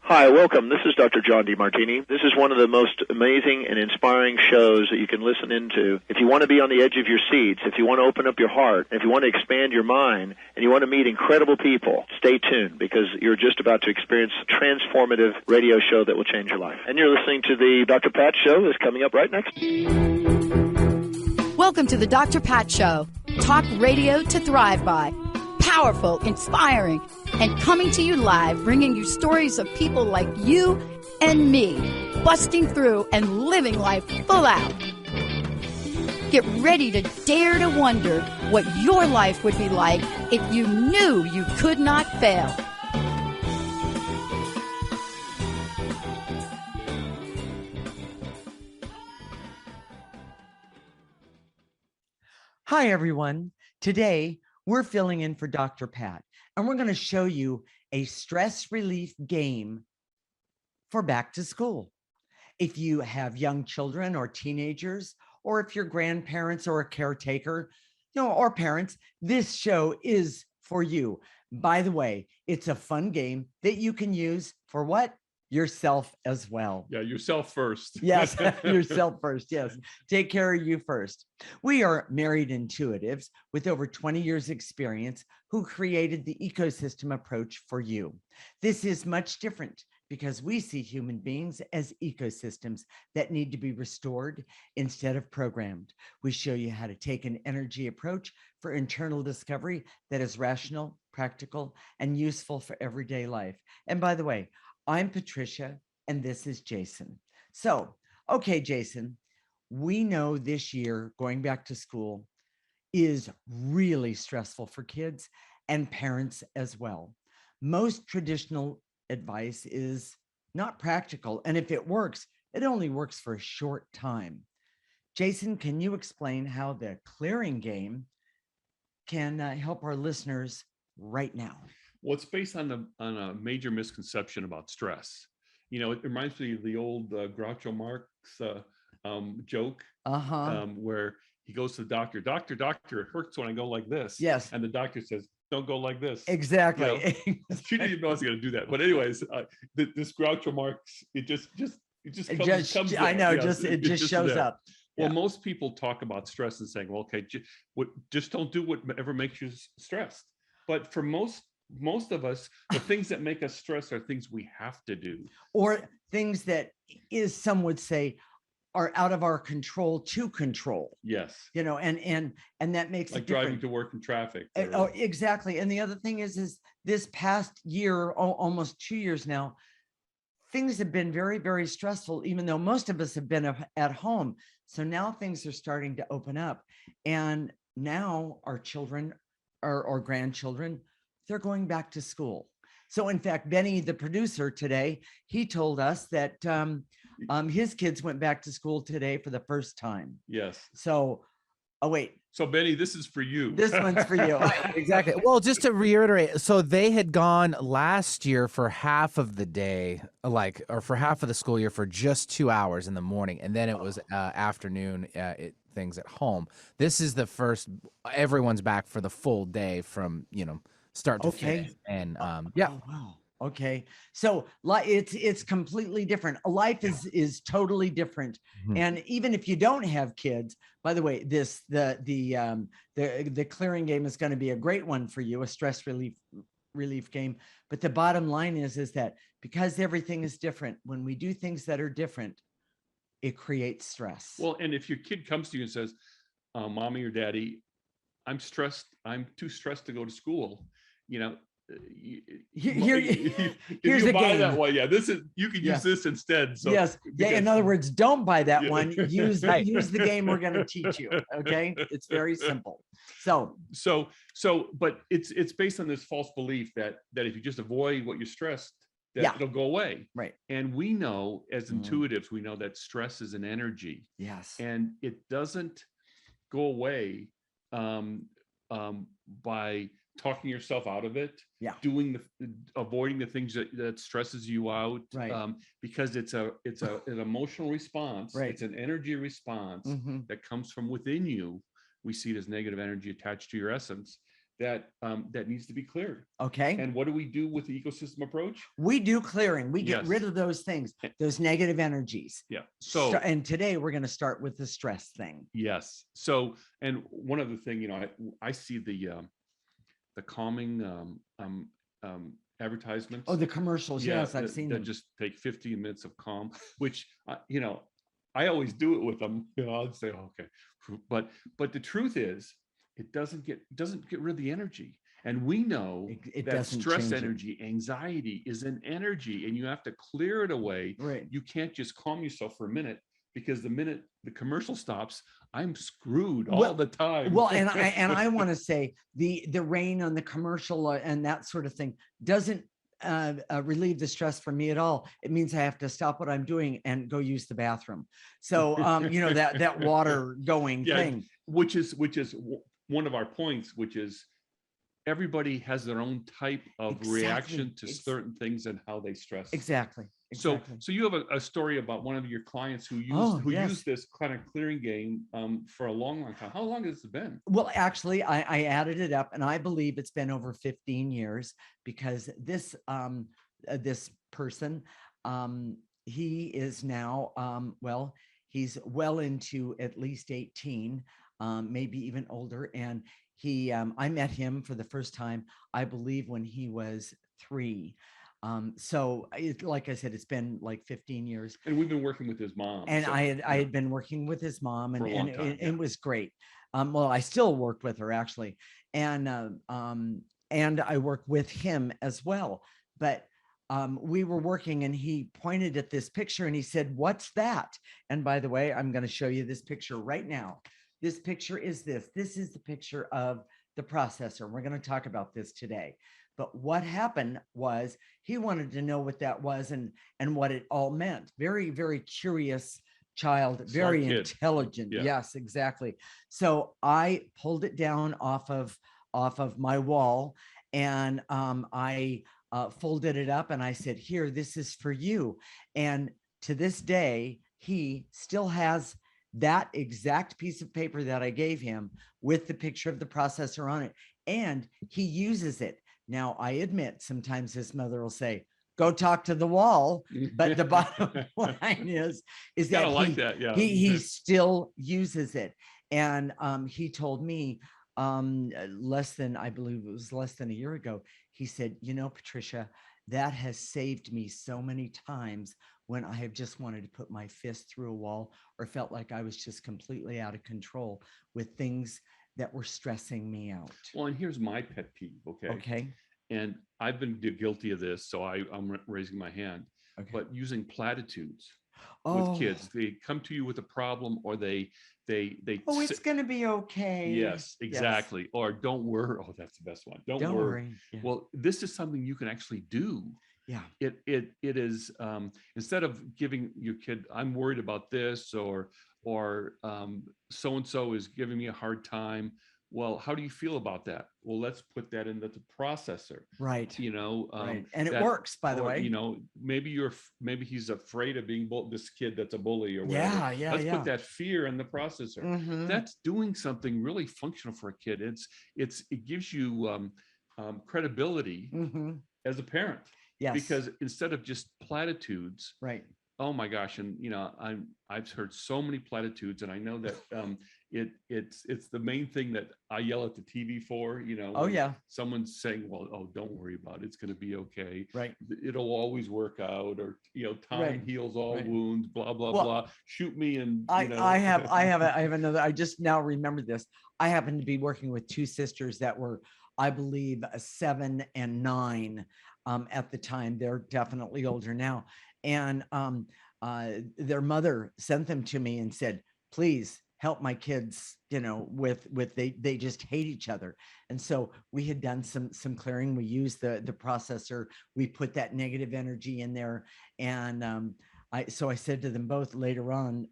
Hi, welcome. This is Dr. John DeMartini. This is one of the most amazing and inspiring shows that you can listen into. If you want to be on the edge of your seats, if you want to open up your heart, if you want to expand your mind, and you want to meet incredible people, stay tuned because you're just about to experience a transformative radio show that will change your life. And you're listening to the Dr. Pat Show that's coming up right next. Welcome to the Dr. Pat Show. Talk radio to thrive by. Powerful, inspiring, and coming to you live, bringing you stories of people like you and me, busting through and living life full out. Get ready to dare to wonder what your life would be like if you knew you could not fail. Hi, everyone. Today, we're filling in for Dr. Pat, and we're going to show you a stress relief game for back to school. If you have young children or teenagers, or if you're grandparents or a caretaker, or parents, this show is for you. By the way, it's a fun game that you can use for what? Yourself as well. Yeah, yourself first. Yes, yourself first. Yes, take care of you first. We are married intuitives with over 20 years experience who created the ecosystem approach for you. This is much different because we see human beings as ecosystems that need to be restored instead of programmed. We show you how to take an energy approach for internal discovery that is rational, practical, and useful for everyday life. And by the way, I'm Patricia, and this is Jason. So, okay, Jason, we know this year going back to school is really stressful for kids and parents as well. Most traditional advice is not practical, and if it works, it only works for a short time. Jason, can you explain how the clearing game can help our listeners right now? Well, it's based on a major misconception about stress. It reminds me of the old Groucho Marx joke, where he goes to the doctor, doctor, it hurts when I go like this. Yes. And the doctor says, don't go like this. Exactly. She didn't even know I was going to do that. But anyways, this Groucho Marx, it just comes I know, yeah, it just shows up. Well, most people talk about stress and saying, well, okay, just don't do whatever makes you stressed. But for most of us, the things that make us stressed are things we have to do, or things that some would say are out of our control to control. Yes. And that makes like it driving to work in traffic. Oh, exactly. And the other thing is this past year, almost 2 years now, things have been very, very stressful, even though most of us have been at home. So now things are starting to open up, and now our children or grandchildren, they're going back to school. So in fact, Benny, the producer today, he told us that his kids went back to school today for the first time. Yes. So, wait. So Benny, this is for you. This one's for you. Exactly. Well, just to reiterate, so they had gone last year for half of the day, or for half of the school year for just 2 hours in the morning. And then it was afternoon things at home. This is the first, everyone's back for the full day from, start to finish. And yeah. Oh, wow. Okay. So it's completely different. Life is totally different. Mm-hmm. And even if you don't have kids, by the way, the clearing game is going to be a great one for you, a stress relief game. But the bottom line is that because everything is different, when we do things that are different, it creates stress. Well, and if your kid comes to you and says, Mommy or Daddy, I'm stressed. I'm too stressed to go to school. Here's a game that one. Yeah, you can use this instead. So yes, in other words, don't buy that one. Use the game we're going to teach you. Okay, it's very simple. So, but it's based on this false belief that if you just avoid what you're stressed, that it'll go away. Right. And we know as intuitives, we know that stress is an energy. Yes. And it doesn't go away by talking yourself out of it, Yeah. avoiding the things that stresses you out, right. Because it's an emotional response. Right. It's an energy response that comes from within you. We see it as negative energy attached to your essence that needs to be cleared. Okay. And what do we do with the ecosystem approach? We do clearing. We get rid of those things, those negative energies. Yeah. So, and today we're going to start with the stress thing. Yes. So, and one other thing, I see the calming advertisements. Oh, the commercials. Yeah, yes, I've seen that them. just take 15 minutes of calm, which I always do it with them. I'd say, okay, but the truth is, it doesn't get rid of the energy. And we know that stress energy, anxiety is an energy, and you have to clear it away. Right. You can't just calm yourself for a minute, because the minute the commercial stops, I'm screwed all the time. Well, and I want to say the rain on the commercial and that sort of thing doesn't relieve the stress from me at all. It means I have to stop what I'm doing and go use the bathroom. So that water going thing, which is one of our points, which is everybody has their own type of reaction to certain things and how they stress. Exactly. So you have a story about one of your clients who used this kind of clearing game for a long time. How long has it been? Well, actually, I added it up, and I believe it's been over 15 years, because this person, he is now, he's well into at least 18, maybe even older. And I met him for the first time, I believe, when he was 3. So like I said, it's been like 15 years. And we've been working with his mom. And I had been working with his mom, and it was great. Well, I still worked with her, actually. And I work with him as well. But we were working, and he pointed at this picture and he said, "What's that?" And by the way, I'm going to show you this picture right now. This picture is this. This is the picture of the processor. We're going to talk about this today. But what happened was he wanted to know what that was and what it all meant. Very, very curious child, very intelligent. Yeah. Yes, exactly. So I pulled it down off of my wall, and I folded it up, and I said, "Here, this is for you." And to this day, he still has that exact piece of paper that I gave him with the picture of the processor on it, and he uses it. Now, I admit sometimes his mother will say, "Go talk to the wall," but the bottom line is that he still uses it. And he told me I believe it was less than a year ago, he said, "Patricia, that has saved me so many times when I have just wanted to put my fist through a wall or felt like I was just completely out of control with things that were stressing me out." Well, and here's my pet peeve. Okay. And I've been guilty of this, so I'm raising my hand. Okay. But using platitudes with kids, they come to you with a problem, or they it's going to be okay. Yes, exactly. Yes. Or don't worry. Oh, that's the best one. Don't worry. Yeah. Well, this is something you can actually do. Yeah. It is instead of giving your kid, "I'm worried about this," or so and so is giving me a hard time. Well, how do you feel about that? Well, let's put that into the processor. Right. Right. And it works, by the way. Maybe he's afraid of being this kid that's a bully or whatever. Yeah. Let's put that fear in the processor. Mm-hmm. That's doing something really functional for a kid. It gives you credibility as a parent. Yes. Because instead of just platitudes. Right. Oh my gosh. And I've heard so many platitudes, and I know that it's the main thing that I yell at the TV for, someone's saying, "Well, don't worry about it. It's going to be okay. Right. It'll always work out," or, "Time heals all wounds, blah, blah, blah. Shoot me." And I have another, I just now remember this. I happen to be working with 2 sisters that were, I believe, 7 and 9 at the time. They're definitely older now. And their mother sent them to me and said, "Please help my kids, with they just hate each other." And so we had done some clearing. We used the processor. We put that negative energy in there. And I said to them both later on,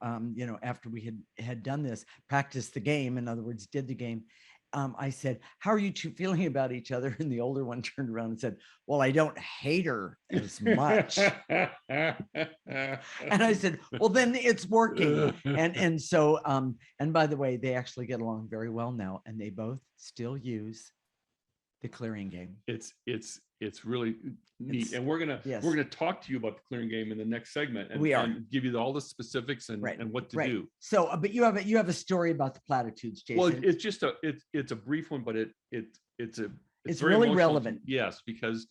after we had done this, practiced the game, in other words, did the game. I said, how are you two feeling about each other? And the older one turned around and said, well, I don't hate her as much. And I said, well, then it's working. And so, and by the way, they actually get along very well now, and they both still use the clearing game. It's really neat, and we're gonna talk to you about the clearing game in the next segment, and, and give you all the specifics and what to do. So, but you have a story about the platitudes, Jason. Well, it's just it's a brief one, but it's very really relevant. Yes, because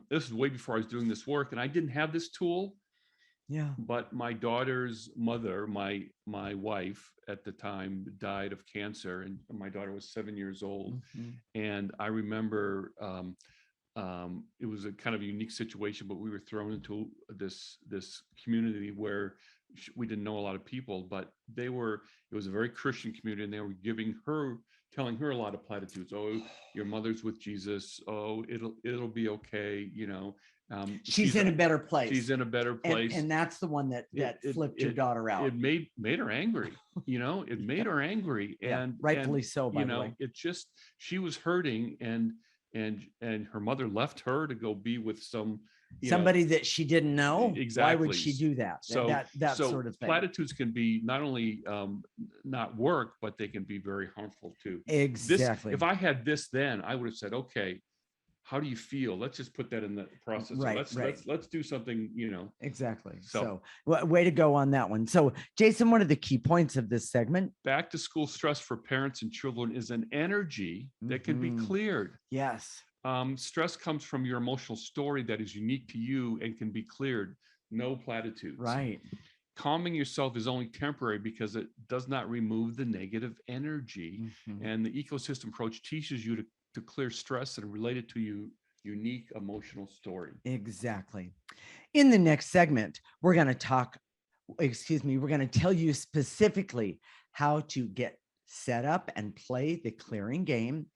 this is way before I was doing this work, and I didn't have this tool. Yeah. But my daughter's mother, my wife at the time, died of cancer, and my daughter was 7 years old. And I remember it was a kind of a unique situation, but we were thrown into this community where we didn't know a lot of people, but it was a very Christian community, and they were telling her a lot of platitudes. Oh, your mother's with Jesus. Oh, it'll be okay. You know, she's in a better place. She's in a better place. And that's the one that flipped your daughter out. It made her angry. You know, it made her angry, and rightfully so. By the way, it just, she was hurting, and her mother left her to go be with somebody that she didn't know. Exactly. Why would she do that? So that sort of thing. Platitudes can be not only not work, but they can be very harmful too. Exactly. If I had this then, I would have said, okay, how do you feel? Let's just put that in the process. Let's do something, you know. Exactly. So way to go on that one. So Jason, one of the key points of this segment, back to school stress for parents and children is an energy that can be cleared. Yes. Stress comes from your emotional story that is unique to you and can be cleared. No platitudes. Right. Calming yourself is only temporary because it does not remove the negative energy. And the ecosystem approach teaches you to clear stress and relate it to your unique emotional story. Exactly. In the next segment, we're going to tell you specifically how to get set up and play the clearing game,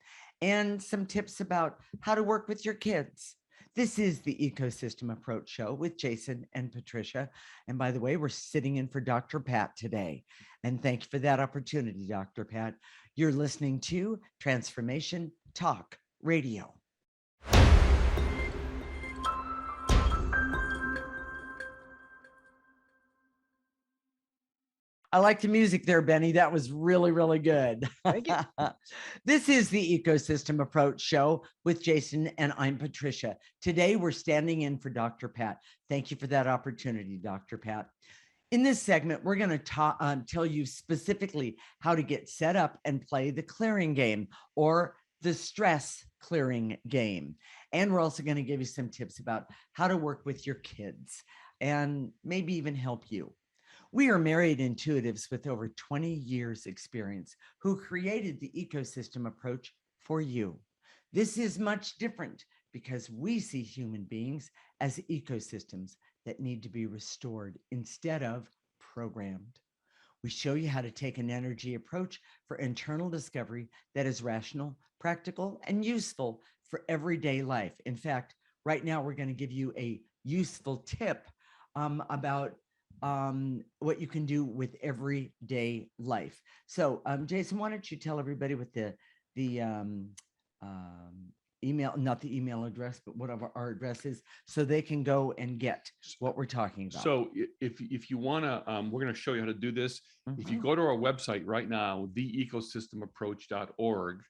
and some tips about how to work with your kids. This is the Ecosystem Approach Show with Jason and Patricia. And by the way, we're sitting in for Dr. Pat today. And thank you for that opportunity, Dr. Pat. You're listening to Transformation Talk Radio. I like the music there, Benny. That was really, really good. Thank you. This is the Ecosystem Approach Show with Jason, and I'm Patricia. Today, we're standing in for Dr. Pat. Thank you for that opportunity, Dr. Pat. In this segment, we're going to tell you specifically how to get set up and play the clearing game, or the stress clearing game. And we're also going to give you some tips about how to work with your kids and maybe even help you. We are married intuitives with over 20 years experience who created the ecosystem approach for you. This is much different because we see human beings as ecosystems that need to be restored instead of programmed. We show you how to take an energy approach for internal discovery that is rational, practical, and useful for everyday life. In fact, right now we're going to give you a useful tip about what you can do with everyday life. So, Jason, why don't you tell everybody what the email, not the email address, but what our address is, so they can go and get what we're talking about. So if you want to, we're going to show you how to do this. If you go to our website right now, theecosystemapproach.org,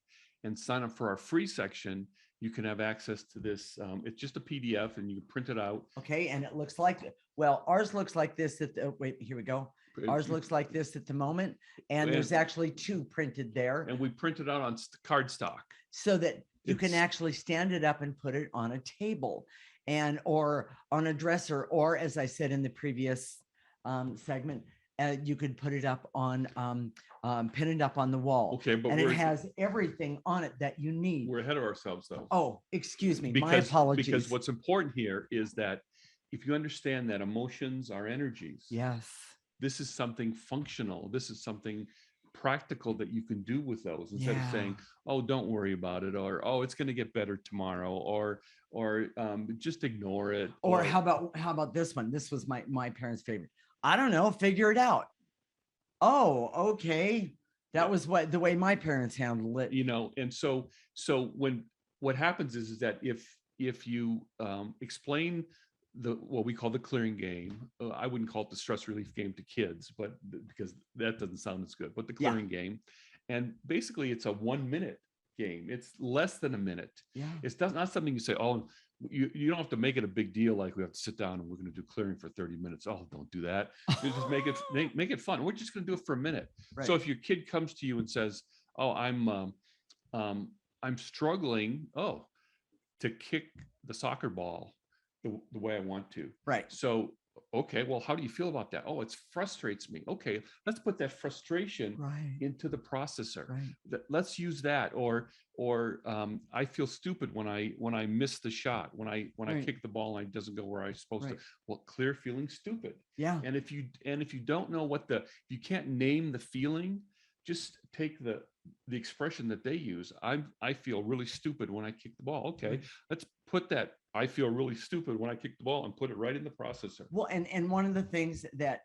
and sign up for our free section, you can have access to this. It's just a PDF, and you can print it out. Okay, and it looks like, well, ours looks like this at the, wait, here we go. Ours looks like this at the moment, and there's actually two printed there. And we printed out on cardstock. So that you can actually stand it up and put it on a table, or on a dresser, or as I said in the previous segment, you could put it up on, pin it up on the wall. Okay, but it has everything on it that you need. We're ahead of ourselves, though. Oh, excuse me. My apologies. Because what's important here is that if you understand that emotions are energies, yes, this is something functional. This is something practical that you can do with those, instead of saying, oh, don't worry about it, or oh, it's going to get better tomorrow, or just ignore it. Or how about this one? This was my parents' favorite. I don't know, figure it out. Oh, okay. That was the way my parents handled it. And so when what happens is that if you explain what we call the clearing game, I wouldn't call it the stress relief game to kids, but because that doesn't sound as good, but the clearing game, and basically it's a 1 minute game. It's less than a minute. Yeah. It's not something you say, oh, you don't have to make it a big deal, like we have to sit down and we're going to do clearing for 30 minutes. Oh, don't do that. You just make it fun. We're just going to do it for a minute. Right. So if your kid comes to you and says, oh, I'm struggling to kick the soccer ball the way I want to. Right. So, okay, well, how do you feel about that? Oh, it frustrates me. Okay, let's put that frustration into the processor. Right. Let's use that. Or I feel stupid when I miss the shot, when I kick the ball and it doesn't go where I'm supposed to. Well, clear feeling stupid. Yeah. And if you don't know if you can't name the feeling, just take the expression that they use. I feel really stupid when I kick the ball. Okay, let's put that I feel really stupid when I kick the ball and put it right in the processor. Well, and one of the things that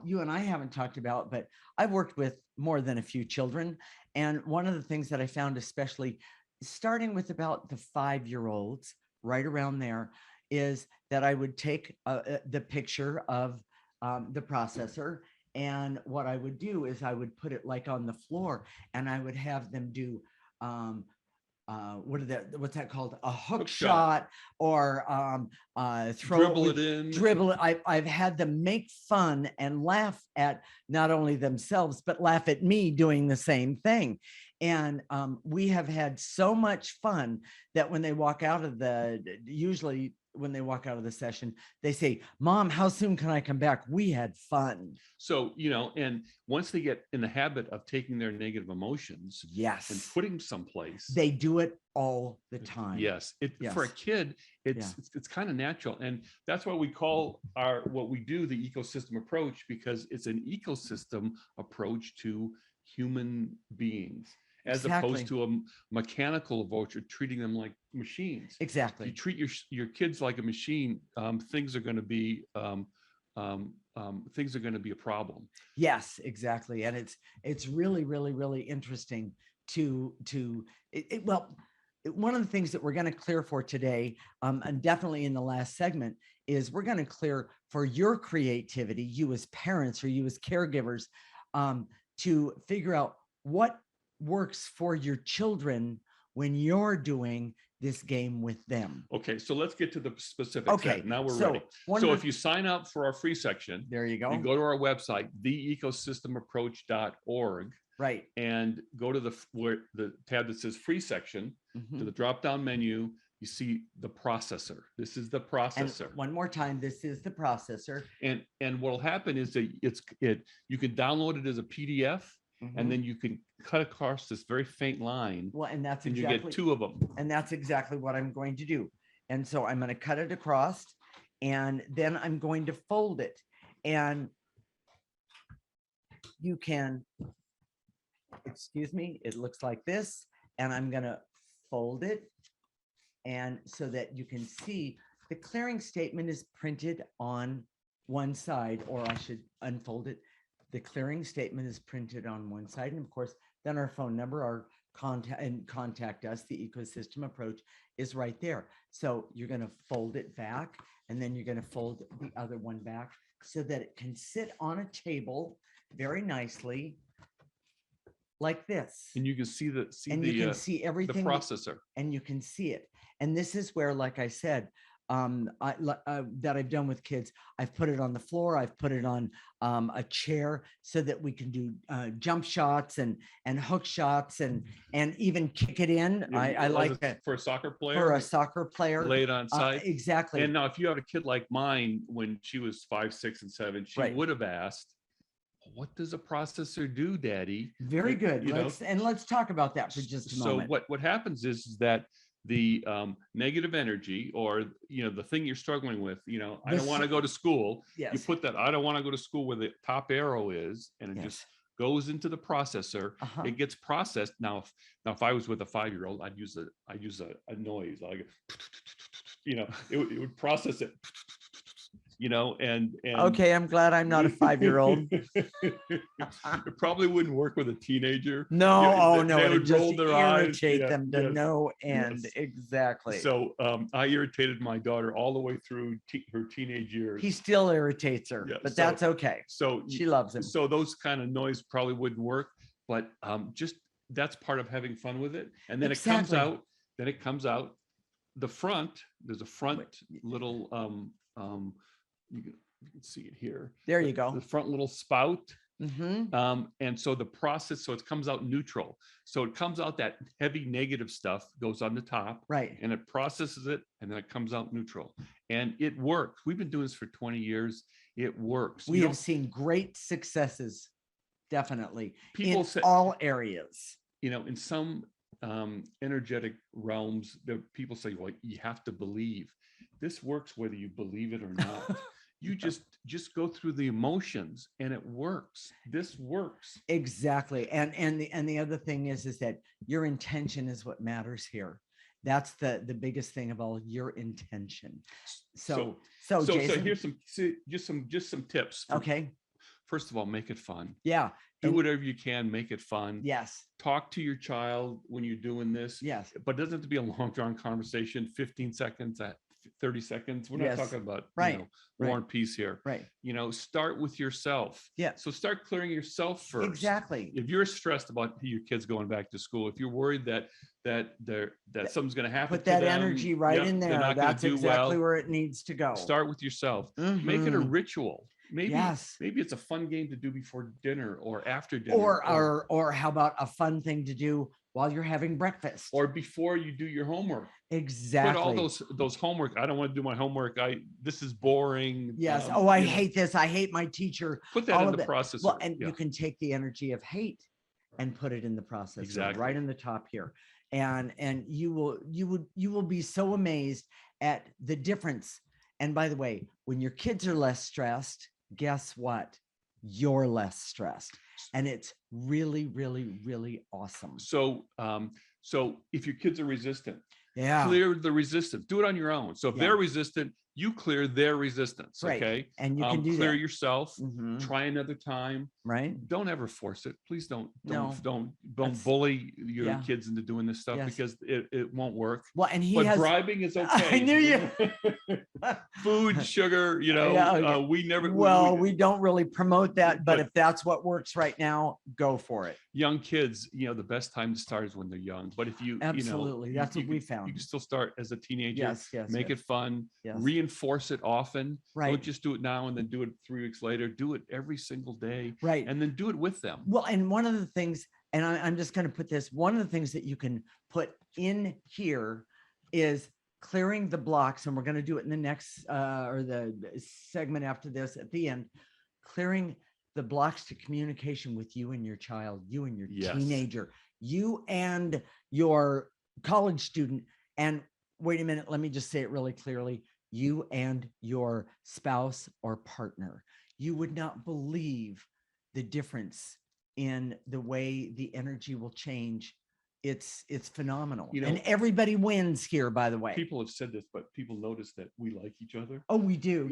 you and I haven't talked about, but I've worked with more than a few children. And one of the things that I found, especially starting with about the 5-year-olds, right around there, is that I would take the picture of the processor. And what I would do is I would put it like on the floor, and I would have them do what's that called? A hook shot, or dribble it in. Dribble it. I've had them make fun and laugh at not only themselves, but laugh at me doing the same thing. And we have had so much fun that when they walk out of usually when they walk out of the session, they say, Mom, how soon can I come back? We had fun. So, and once they get in the habit of taking their negative emotions and putting them someplace, they do it all the time. Yes. For a kid, it's kind of natural. And that's why we call what we do the ecosystem approach, because it's an ecosystem approach to human beings. As opposed to a mechanical approach, or treating them like machines. Exactly. If you treat your kids like a machine, things are going to be a problem. Yes, exactly. And it's really, really, really interesting well, one of the things that we're going to clear for today, and definitely in the last segment, is we're going to clear for your creativity, you as parents or you as caregivers, to figure out what works for your children when you're doing this game with them. Okay, so let's get to the specifics. Okay, now we're ready. So if you sign up for our free section, there you go. You go to our website, theecosystemapproach.org. Right. And go to the tab that says free section, to the drop-down menu. You see the processor. This is the processor. And one more time, this is the processor. And what will happen is that you can download it as a PDF. And then you can cut across this very faint line. Well, and that's exactly, you get 2 of them. And that's exactly what I'm going to do. And so I'm going to cut it across, and then I'm going to fold it. And you can, excuse me, it looks like this. And I'm going to fold it. And so that you can see the clearing statement is printed on one side, or I should unfold it. The clearing statement is printed on one side. And of course, then our phone number, our contact us, the ecosystem approach, is right there. So you're going to fold it back, and then you're going to fold the other one back so that it can sit on a table very nicely like this. And you can see you can see everything, the processor. And you can see it. And this is where, like I said, that I've done with kids, I've put it on the floor, I've put it on a chair so that we can do jump shots and hook shots and even kick it in. I like that for a soccer player. For a soccer player, lay it on site. Exactly. And now, if you have a kid like mine, when she was 5, 6, and 7, she would have asked, "What does a processor do, Daddy?" Very good. Let's talk about that for just a moment. So what happens is that the negative energy, or the thing you're struggling with, I don't want to go to school. Yes. You put that I don't want to go to school where the top arrow is, and it just goes into the processor. It gets processed. Now if I was with a 5-year-old, I'd use a noise, like it would process it. and okay, I'm glad I'm not a 5-year-old. It probably wouldn't work with a teenager. No, they it would would just roll their eyes. irritate them to Yes. no end. Yes. Exactly. So I irritated my daughter all the way through her teenage years. He still irritates her, but that's okay. So she loves him. So those kind of noise probably wouldn't work, but just that's part of having fun with it. And then Exactly. it comes out the front. There's a front little you can see it here. There you go. The front little spout. Mm-hmm. And so the process, so it comes out neutral. So it comes out, that heavy negative stuff goes on the top, right? And it processes it, and then it comes out neutral. And it works. We've been doing this for 20 years. It works. We have seen great successes, definitely, people in all areas. In some energetic realms, people say, well, you have to believe. This works whether you believe it or not. You just go through the emotions, and it works. This works. Exactly. And the other thing is that your intention is what matters here. That's the biggest thing of all, your intention. So Jason, here's some tips. Okay. First of all, make it fun. Yeah. Do whatever you can, make it fun. Yes. Talk to your child when you're doing this. Yes. But it doesn't have to be a long drawn conversation, 15 seconds, 30 seconds. We're not talking about War and Peace here. Right. Start with yourself. Yeah. So start clearing yourself first. Exactly. If you're stressed about your kids going back to school, if you're worried that something's going to happen, put that energy right in there. That's exactly where it needs to go. Start with yourself. Make it a ritual. Maybe it's a fun game to do before dinner or after dinner. Or how about a fun thing to do while you're having breakfast? Or before you do your homework. Exactly. Put all those homework. I don't want to do my homework. This is boring. Yes. I hate this. I hate my teacher. Put that in the process. Well, and you can take the energy of hate and put it in the process. Exactly. Right in the top here. And you will be so amazed at the difference. And by the way, when your kids are less stressed, guess what? You're less stressed. And it's really, really, really awesome. So if your kids are resistant, yeah, clear the resistance. Do it on your own. So if they're resistant, you clear their resistance. Right. Okay. And you can clear that. Yourself. Try another time. Right. Don't ever force it. Please don't That's, bully your kids into doing this stuff because it won't work. Well, and bribing is okay. I knew you. Food, sugar, we never. We don't really promote that, but if that's what works right now, go for it. Young kids, the best time to start is when they're young. But if you absolutely, that's what we found. You can still start as a teenager. Yes. Make it fun. Yes. Reinforce it often. Right. Don't just do it now and then do it 3 weeks later. Do it every single day. Right. And then do it with them. Well, and one of the things, and I'm just going to put this, one of the things that you can put in here is clearing the blocks, and we're going to do it in the next or the segment after this at the end, clearing the blocks to communication with you and your child, you and your teenager, you and your college student. And wait a minute, let me just say it really clearly. You and your spouse or partner. You would not believe the difference in the way the energy will change. It's phenomenal. And everybody wins here, by the way. People have said this, but people notice that we like each other. Oh, we do.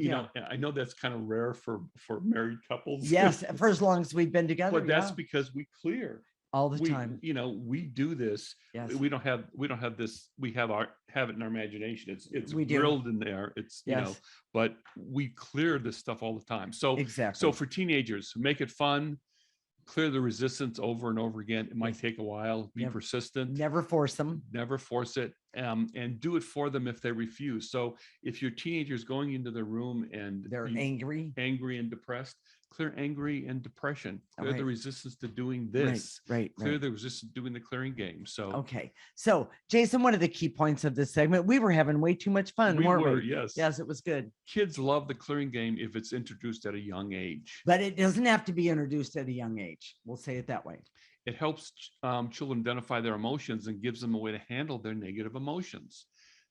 I know that's kind of rare for married couples. Yes, for as long as we've been together. But that's because we clear all the time. We do this. Yes. We don't have this. We have it in our imagination. It's we drilled in there. It's but we clear this stuff all the time. So exactly. So for teenagers, make it fun. Clear the resistance over and over again. It might take a while. Be persistent. Never force them. Never force it. And do it for them if they refuse. So if your teenager is going into the room and they're angry and depressed, clear angry and depression. Clear the resistance to doing this. Right. Clear the resistance to doing the clearing game. So okay. So Jason, one of the key points of this segment, we were having way too much fun, weren't we? Yes, it was good. Kids love the clearing game if it's introduced at a young age. But it doesn't have to be introduced at a young age. We'll say it that way. It helps children identify their emotions and gives them a way to handle their negative emotions.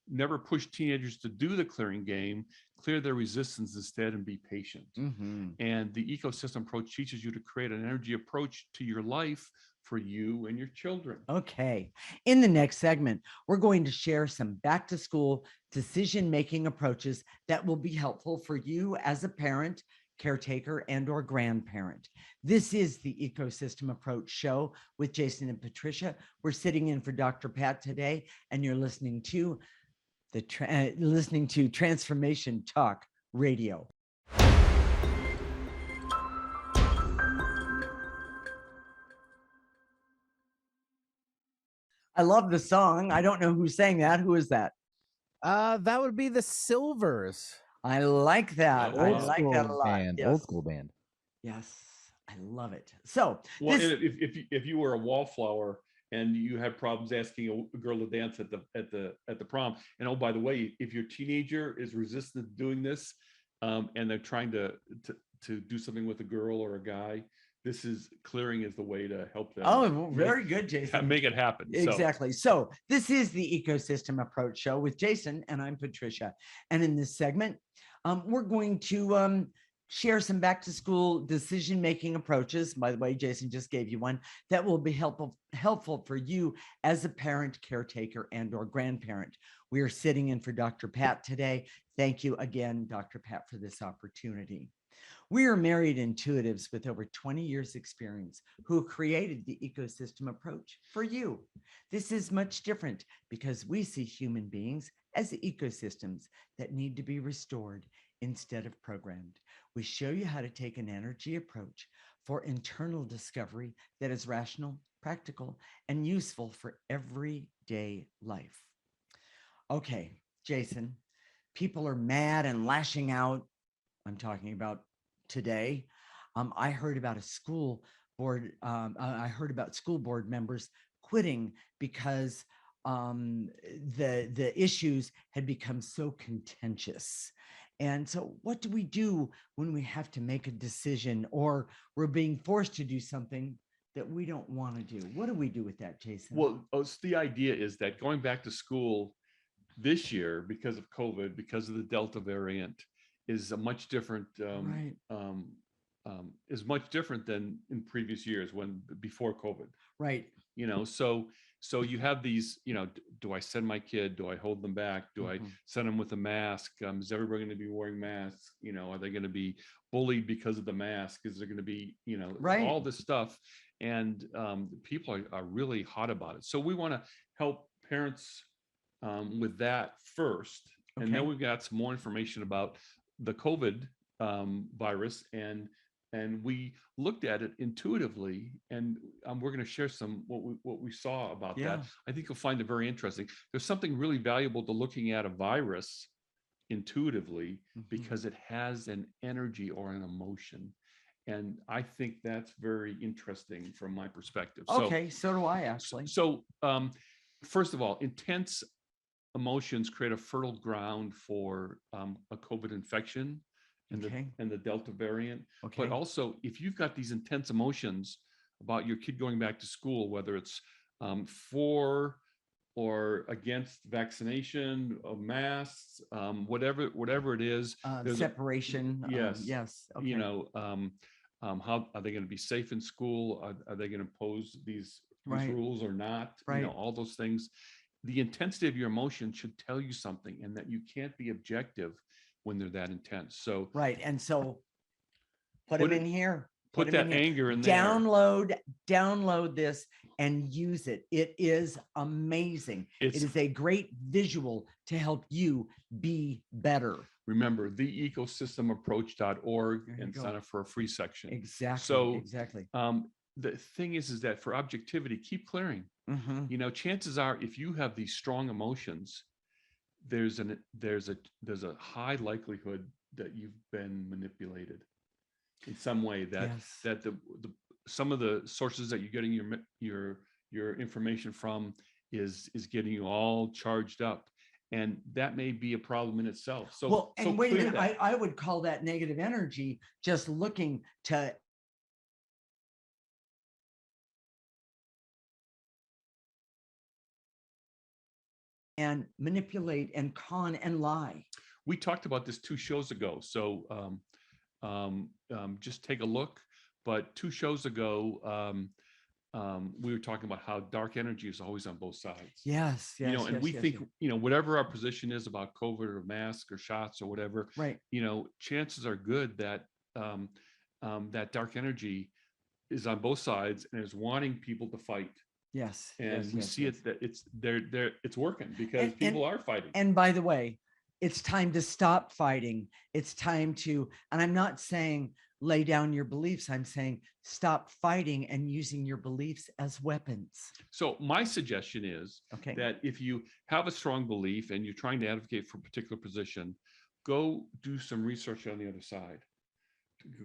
never push teenagers to do the clearing game, clear their resistance instead and be patient. And the ecosystem approach teaches you to create an energy approach to your life for you and your children. Okay. In the next segment, we're going to share some back to school decision-making approaches that will be helpful for you as a parent, caretaker, and or grandparent. This is the Ecosystem Approach Show with Jason and Patricia. We're sitting in for Dr. Pat today, and you're listening to Transformation Talk Radio. I love the song. I don't know who sang that. Who is that? That would be the Silvers. I like that. I like that a lot. Yes. Old school band. Yes, I love it. So, well, if you were a wallflower and you had problems asking a girl to dance at the prom, and oh, by the way, if your teenager is resistant to doing this, and they're trying to do something with a girl or a guy, clearing is the way to help them. Oh, very good, Jason. Make it happen. Exactly. So this is the Ecosystem Approach Show with Jason, and I'm Patricia. And in this segment, we're going to share some back to school decision-making approaches. By the way, Jason just gave you one that will be helpful for you as a parent, caretaker, and or grandparent. We are sitting in for Dr. Pat today. Thank you again, Dr. Pat, for this opportunity. We are married intuitives with over 20 years experience who created the ecosystem approach for you. This is much different because we see human beings as ecosystems that need to be restored instead of programmed. We show you how to take an energy approach for internal discovery that is rational, practical, and useful for everyday life. Okay, Jason, people are mad and lashing out. I'm talking about today. I heard about a school board. I heard about school board members quitting because the issues had become so contentious. And so what do we do when we have to make a decision or we're being forced to do something that we don't want to do? What do we do with that, Jason? Well, the idea is that going back to school this year because of COVID, because of the Delta variant, is a much different is much different than in previous years before COVID. Right. So you have these, do I send my kid? Do I hold them back? Do I send them with a mask? Is everybody going to be wearing masks? Are they going to be bullied because of the mask? Is there going to be, all this stuff? And people are really hot about it. So we want to help parents with that first. Okay. And then we've got some more information about the COVID virus, and we looked at it intuitively, and we're going to share some what we saw about that. I think you'll find it very interesting. There's something really valuable to looking at a virus intuitively because it has an energy or an emotion, and I think that's very interesting from my perspective. Okay, so do I actually. So first of all, intense emotions create a fertile ground for a COVID infection and the Delta variant. Okay. But also, if you've got these intense emotions about your kid going back to school, whether it's for or against vaccination, masks, whatever it is, separation. Yes. Okay. How are they going to be safe in school? Are they going to impose these rules or not? Right. All those things. The intensity of your emotion should tell you something, and that you can't be objective when they're that intense. So and so put them in here. Put that anger in there. Download this and use it. It is amazing. It is a great visual to help you be better. Remember, theecosystemapproach.org and sign up for a free section. Exactly. So exactly. The thing is that for objectivity, keep clearing. Chances are, if you have these strong emotions, there's a high likelihood that you've been manipulated in some way. That the some of the sources that you're getting your information from is getting you all charged up, and that may be a problem in itself. So wait a minute, I would call that negative energy just looking to and manipulate and con and lie. We talked about this 2 shows ago. So just take a look. But 2 shows ago, we were talking about how dark energy is always on both sides. Yes, yes. You know, and yes, we yes, think, yes. you know, whatever our position is about COVID or mask or shots or whatever, Right. you know, chances are good that that dark energy is on both sides and is wanting people to fight. Yes. And yes, we yes, see yes. it that it's working because people are fighting. And by the way, it's time to stop fighting. It's time to, and I'm not saying lay down your beliefs. I'm saying stop fighting and using your beliefs as weapons. So my suggestion is Okay. that if you have a strong belief and you're trying to advocate for a particular position, go do some research on the other side.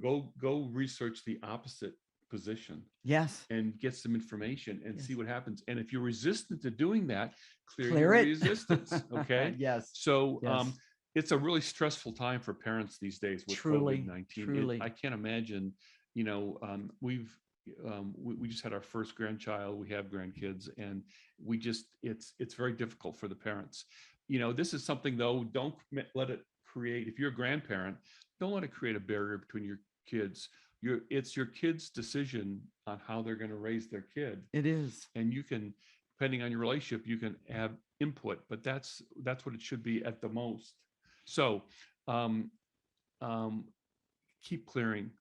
Go research the opposite position. Yes. And get some information and Yes. see what happens. And if you're resistant to doing that, clear Clear your it. resistance. Okay. Yes. So Yes. it's a really stressful time for parents these days with Truly, COVID-19. truly. I can't imagine, you know, we just had our first grandchild, we have grandkids, and it's very difficult for the parents. You know, this is something though, don't let it create, if you're a grandparent, don't let it create a barrier between your kids. It's your kid's decision on how they're going to raise their kid. It is. And you can, depending on your relationship, you can have input, but that's what it should be at the most. So keep clearing.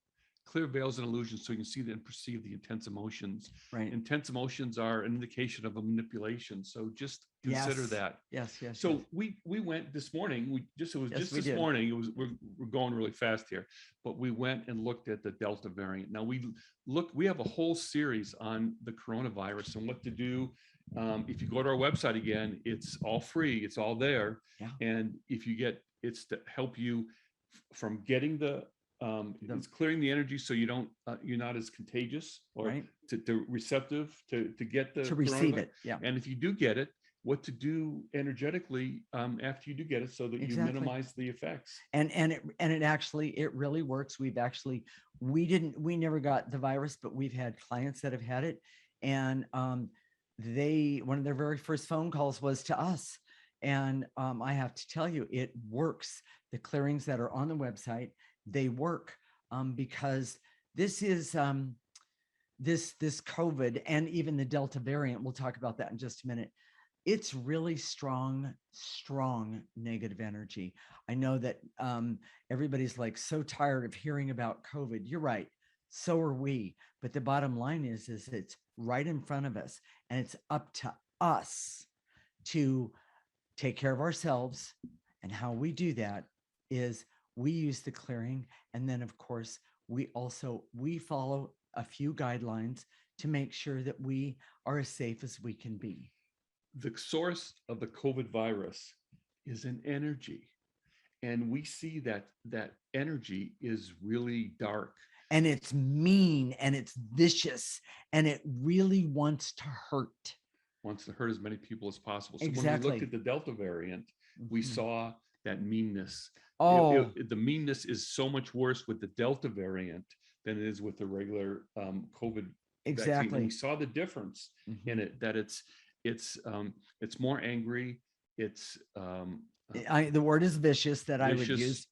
Clear veils and illusions so you can see and perceive the intense emotions. Right. Intense emotions are an indication of a manipulation. So just consider that. Yes, yes. So yes. we went this morning. It was Yes, just we this did. morning. We're going really fast here, but we went and looked at the Delta variant. Now we have a whole series on the coronavirus and what to do. If you go to our website again, it's all free. It's all there. Yeah. And if you it's to help you from getting it's clearing the energy so you don't you're not as contagious or right. to receptive to get the to receive it. Yeah. And if you do get it, what to do energetically after you do get it so that you minimize the effects. And it actually really works. We never got the virus, but we've had clients that have had it, and one of their very first phone calls was to us. And I have to tell you, it works. The clearings that are on the website, they work because this is this COVID and even the Delta variant. We'll talk about that in just a minute. It's really strong negative energy. I know that everybody's like so tired of hearing about COVID. You're right. So are we. But the bottom line is it's right in front of us, and it's up to us to take care of ourselves. And how we do that is we use the clearing. And then of course, we follow a few guidelines to make sure that we are as safe as we can be. The source of the COVID virus is an energy. And we see that energy is really dark. And it's mean and it's vicious and it really wants to hurt. Wants to hurt as many people as possible. So exactly. When we looked at the Delta variant, we saw that meanness. Oh, the meanness is so much worse with the Delta variant than it is with the regular COVID exactly. vaccine. And we saw the difference in it, that it's more angry. It's the word is vicious that vicious, I would use.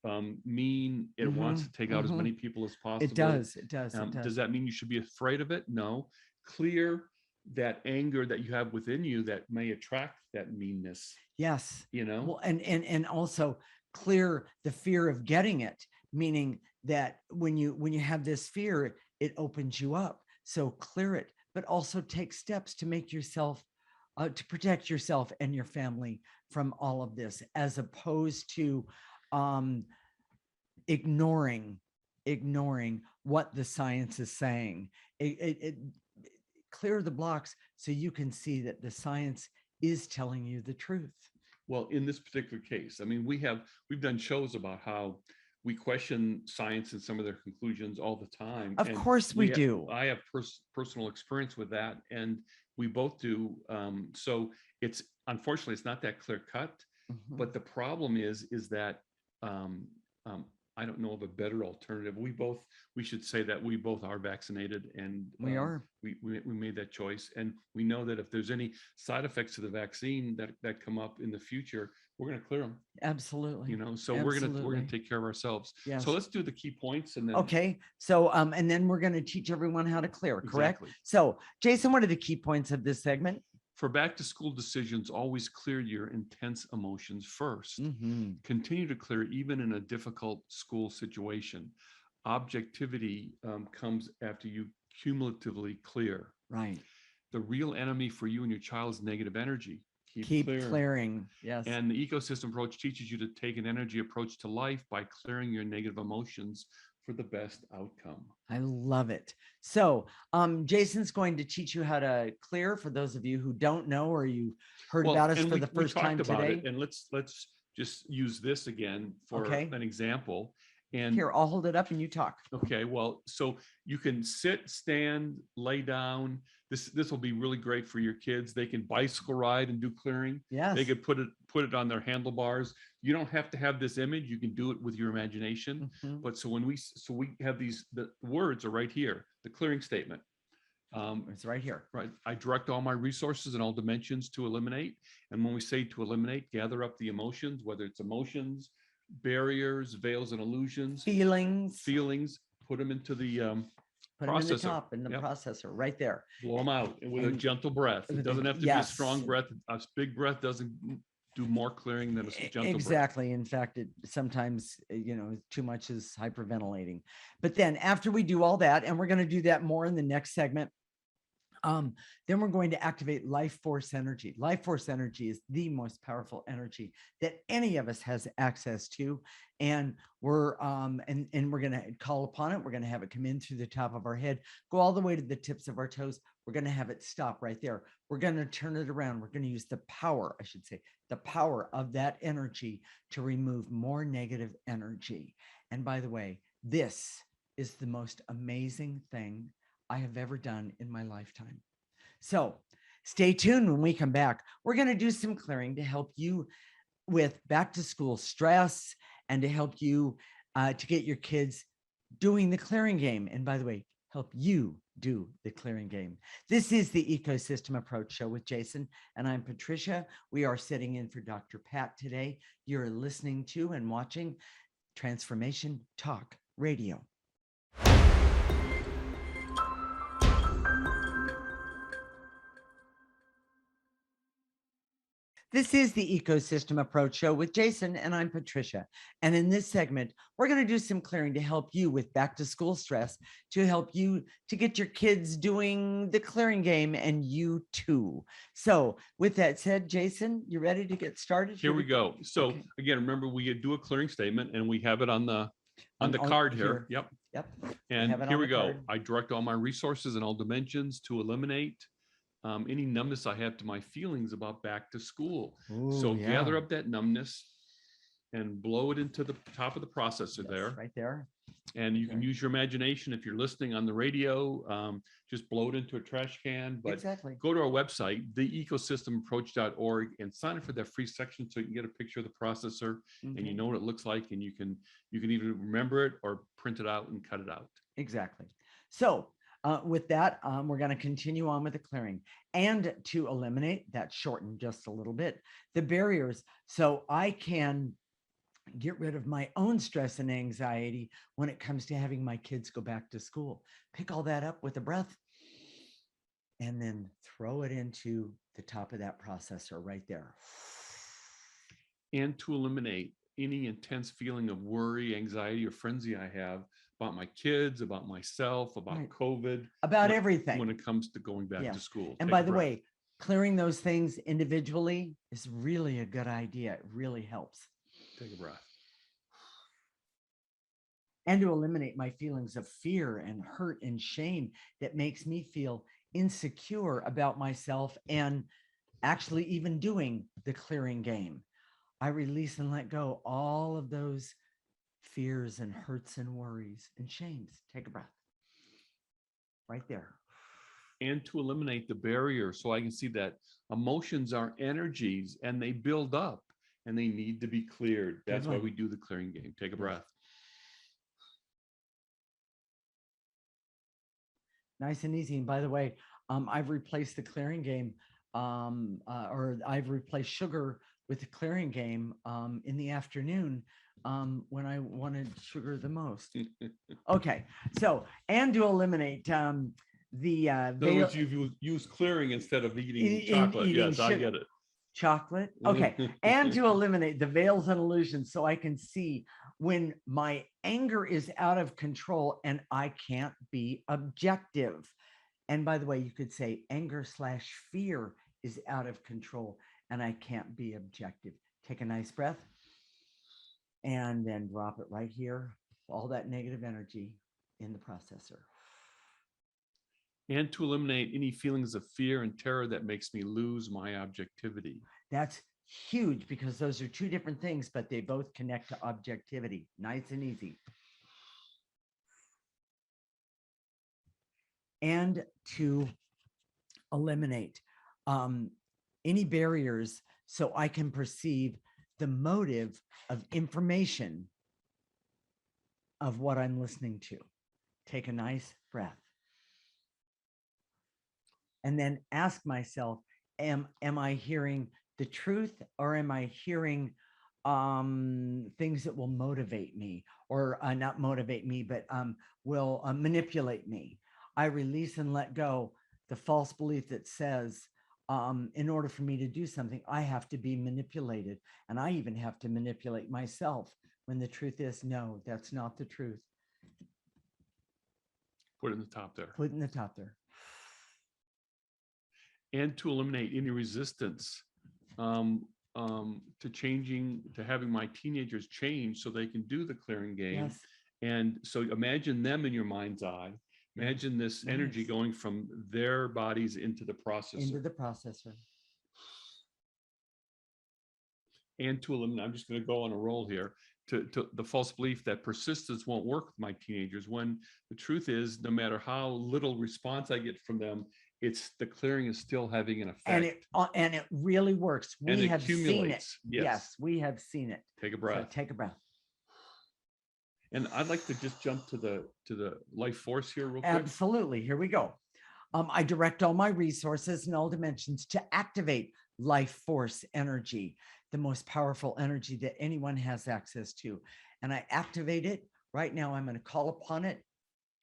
Mean. It wants to take out as many people as possible. It does. Does that mean you should be afraid of it? No. Clear that anger that you have within you that may attract that meanness. Yes. You know. Well, and also clear the fear of getting it, meaning that when you have this fear, it opens you up. So clear it, but also take steps to make yourself to protect yourself and your family from all of this, as opposed to ignoring what the science is saying. It clear the blocks so you can see that the science is telling you the truth. Well, in this particular case, I mean, we've done shows about how we question science and some of their conclusions all the time. Of course we do. I have personal experience with that, and we both do. So unfortunately, it's not that clear cut. But the problem is that I don't know of a better alternative. We should say that we both are vaccinated, and we are. We made that choice, and we know that if there's any side effects to the vaccine that come up in the future, we're going to clear them. Absolutely. So we're going to take care of ourselves. Yes. So let's do the key points, and then okay. So and then we're going to teach everyone how to clear. Correct. Exactly. So Jason, what are the key points of this segment? For back to school decisions, always clear your intense emotions first. Mm-hmm. Continue to clear even in a difficult school situation. Objectivity comes after you cumulatively clear. Right. The real enemy for you and your child is negative energy. Keep clearing. Yes. And the ecosystem approach teaches you to take an energy approach to life by clearing your negative emotions for the best outcome. I love it. So Jason's going to teach you how to clear for those of you who don't know, or you heard about us for the first time today. And let's just use this again for an example. And here, I'll hold it up and you talk. Okay, well, so you can sit, stand, lay down. This will be really great for your kids. They can bicycle ride and do clearing. Yes. They could put it on their handlebars. You don't have to have this image. You can do it with your imagination. Mm-hmm. But so we have the words are right here. The clearing statement. It's right here. Right. I direct all my resources in all dimensions to eliminate. And when we say to eliminate, gather up the emotions, whether it's emotions, barriers, veils, and illusions, feelings, put them into the put them in the top in the processor right there. Blow them out with a gentle breath. It doesn't have to be a strong breath. A big breath doesn't do more clearing than a gentle exactly breath. In fact, it sometimes too much is hyperventilating. But then after we do all that, and we're going to do that more in the next segment, then we're going to activate life force energy. Life force energy is the most powerful energy that any of us has access to. And we're we're going to call upon it. We're going to have it come in through the top of our head, go all the way to the tips of our toes. We're going to have it stop right there. We're going to turn it around. We're going to use the power of that energy to remove more negative energy. And by the way, this is the most amazing thing I have ever done in my lifetime. So stay tuned when we come back. We're going to do some clearing to help you with back to school stress and to help you to get your kids doing the clearing game. And by the way, help you do the clearing game. This is the Ecosystem Approach Show with Jason, and I'm Patricia. We are sitting in for Dr. Pat today. You're listening to and watching Transformation Talk Radio. This is the Ecosystem Approach Show with Jason, and I'm Patricia. And in this segment, we're going to do some clearing to help you with back to school stress, to help you to get your kids doing the clearing game, and you too. So with that said, Jason, you ready to get started? Here we go. So again, remember, we do a clearing statement and we have it on the card here. Yep. And here we go. I direct all my resources in all dimensions to eliminate any numbness I have to my feelings about back to school. Ooh, gather up that numbness and blow it into the top of the processor there. Right there. And you can use your imagination. If you're listening on the radio, just blow it into a trash can. But go to our website, theecosystemapproach.org, and sign up for that free section so you can get a picture of the processor and you know what it looks like, and you can either remember it or print it out and cut it out. Exactly. So with that, we're going to continue on with the clearing, and to eliminate that, shorten just a little bit the barriers, so I can get rid of my own stress and anxiety when it comes to having my kids go back to school. Pick all that up with a breath and then throw it into the top of that processor right there. And to eliminate any intense feeling of worry, anxiety, or frenzy I have about my kids, about myself, about COVID, about everything when it comes to going back to school. And by the way, clearing those things individually is really a good idea. It really helps. Take a breath. And to eliminate my feelings of fear and hurt and shame that makes me feel insecure about myself and actually even doing the clearing game. I release and let go all of those fears and hurts and worries and shames. Take a breath. Right there. And to eliminate the barrier, so I can see that emotions are energies and they build up and they need to be cleared. That's why we do the clearing game. Take a breath. Nice and easy. And by the way, I've replaced the clearing game, or I've replaced sugar with the clearing game in the afternoon when I wanted sugar the most. Okay, so and to eliminate the in other words, you've used clearing instead of eating chocolate. eating Yes, I get it. Chocolate. Okay, and to eliminate the veils and illusions, so I can see when my anger is out of control and I can't be objective. And by the way, you could say anger/fear is out of control and I can't be objective. Take a nice breath and then drop it right here. All that negative energy in the processor. And to eliminate any feelings of fear and terror that makes me lose my objectivity. That's huge because those are two different things, but they both connect to objectivity. Nice and easy. And to eliminate any barriers so I can perceive the motive of information of what I'm listening to. Take a nice breath. And then ask myself, am I hearing the truth, or am I hearing things that will motivate me, or not motivate me, but will manipulate me? I release and let go the false belief that says, in order for me to do something, I have to be manipulated. And I even have to manipulate myself, when the truth is, no, that's not the truth. Put it in the top there. Put it in the top there. And to eliminate any resistance to changing, to having my teenagers change so they can do the clearing game. Yes. And so imagine them in your mind's eye. Imagine this energy going from their bodies into the processor. Into the processor. And to eliminate, I'm just going to go on a roll here, to the false belief that persistence won't work with my teenagers, when the truth is, no matter how little response I get from them, it's the clearing is still having an effect. And it really works. We have seen it. Yes, we have seen it. Take a breath. So take a breath. And I'd like to just jump to the life force here real quick. Absolutely. Here we go. I direct all my resources in all dimensions to activate life force energy, the most powerful energy that anyone has access to. And I activate it right now. I'm going to call upon it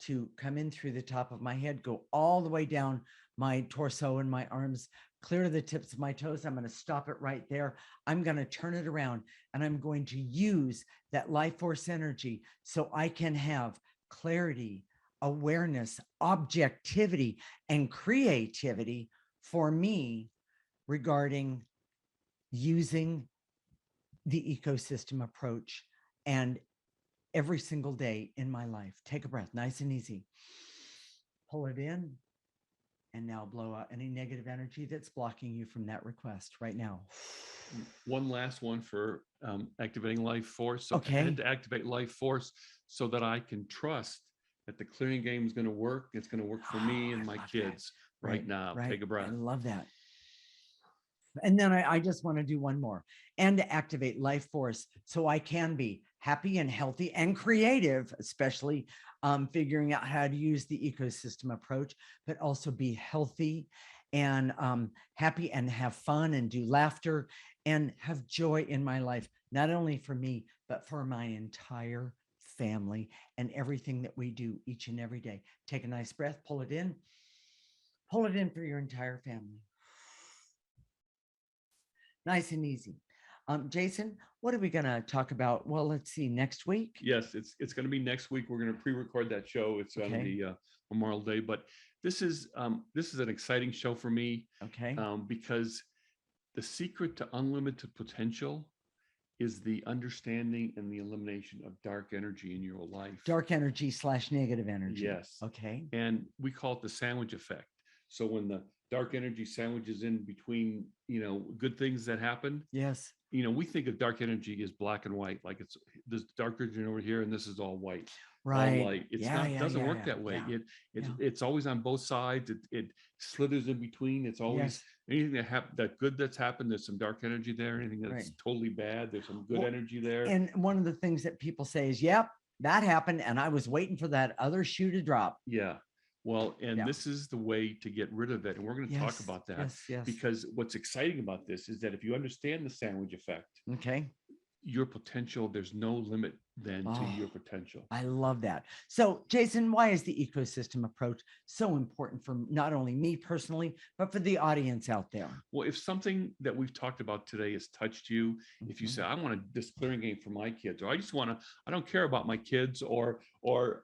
to come in through the top of my head, go all the way down my torso and my arms, clear to the tips of my toes. I'm going to stop it right there. I'm going to turn it around, and I'm going to use that life force energy so I can have clarity, awareness, objectivity, and creativity for me regarding using the ecosystem approach and every single day in my life. Take a breath, nice and easy. Pull it in, and now blow out any negative energy that's blocking you from that request right now. One last one for activating life force. So okay. I had to activate life force so that I can trust that the clearing game is going to work. It's going to work for me and my kids right now. Right. Take a breath. I love that. And then I just want to do one more, and to activate life force so I can be happy and healthy and creative, especially figuring out how to use the ecosystem approach, but also be healthy and happy and have fun and do laughter and have joy in my life, not only for me, but for my entire family and everything that we do each and every day. Take a nice breath, pull it in for your entire family. Nice and easy. Jason, what are we going to talk about? Well, let's see, next week? Yes, it's going to be next week. We're going to pre-record that show. It's going to be Memorial Day, but this is an exciting show for me. Okay. Because the secret to unlimited potential is the understanding and the elimination of dark energy in your life. Dark energy / negative energy. Yes. Okay. And we call it the sandwich effect. So when the dark energy sandwiches in between, good things that happen. Yes. We think of dark energy as black and white, like it's this dark energy over here and this is all white. Right. All light. It doesn't work that way. Yeah. It's always on both sides. It slithers in between. It's always anything that happened, that good that's happened, there's some dark energy there. Anything that's totally bad, there's some good energy there. And one of the things that people say is, yep, that happened, and I was waiting for that other shoe to drop. Yeah. Well, and this is the way to get rid of it. And we're going to talk about that because what's exciting about this is that if you understand the sandwich effect, your potential, there's no limit then to your potential. I love that. So, Jason, why is the ecosystem approach so important for not only me personally, but for the audience out there? Well, if something that we've talked about today has touched you, if you say, I want this clearing game for my kids, or I don't care about my kids, or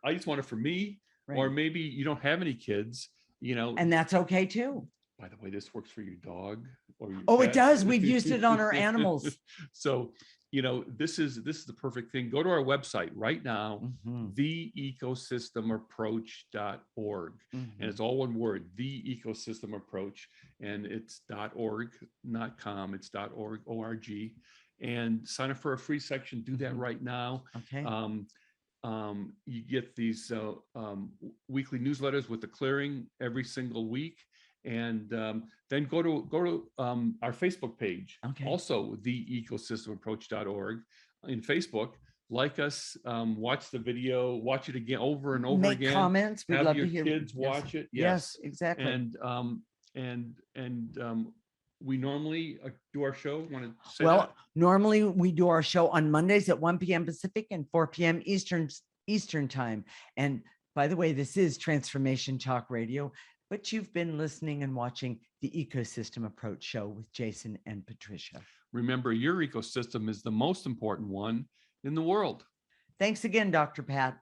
I just want it for me, or maybe you don't have any kids, and that's okay too. By the way, this works for your dog or your pet. It does. We've used it on our animals. So, this is the perfect thing. Go to our website right now, theecosystemapproach.org. And it's all one word, the ecosystem approach. And it's .org, not com, it's .org, O-R-G. And sign up for a free section. Do that right now. Okay. You get these weekly newsletters with the clearing every single week. And then go to our Facebook page, also theecosystemapproach.org in Facebook. Like us, watch the video, watch it again over and over again. Make comments. We'd love to hear. Kids watch it. Yes, exactly. And we normally do our show. Want to say normally we do our show on Mondays at 1 p.m. Pacific and 4 p.m. Eastern time. And by the way, this is Transformation Talk Radio. But you've been listening and watching the Ecosystem Approach show with Jason and Patricia. Remember, your ecosystem is the most important one in the world. Thanks again, Dr. Pat.